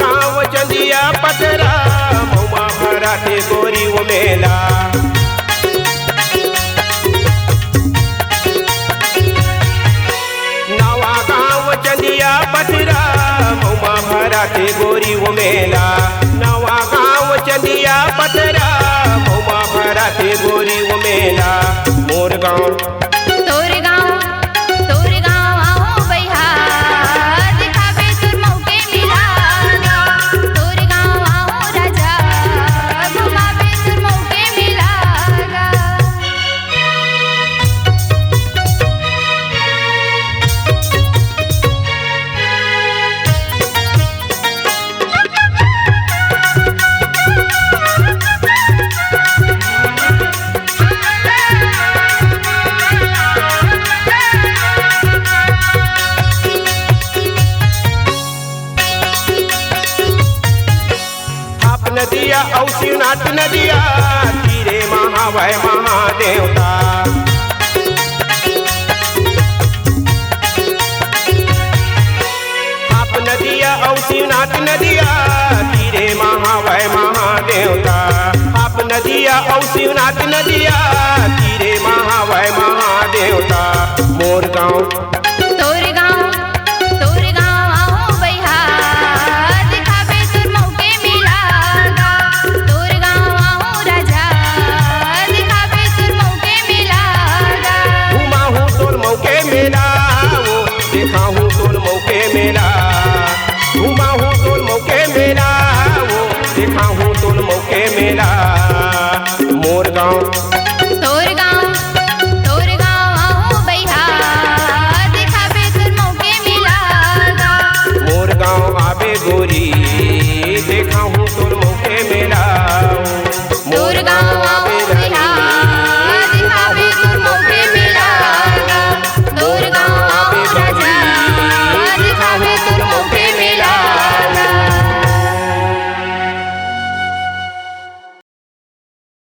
गाँव चंदिया पथरा मऊमा भराते गोरी वो मेला नवा गाँव चंदिया पथरा मऊमा भराते गोरी वो मेला नवा गाँव चंदिया पथरा मऊमा भराते गोरी वो मेला मोर गाँव नदिया और शिवनाथ नदिया तीरे महावय महादेवता आप नदिया और शिवनाथ नदिया तीरे महावय महादेवता आप नदिया और शिवनाथ नदिया तीरे महावय महादेवता मोर गाँव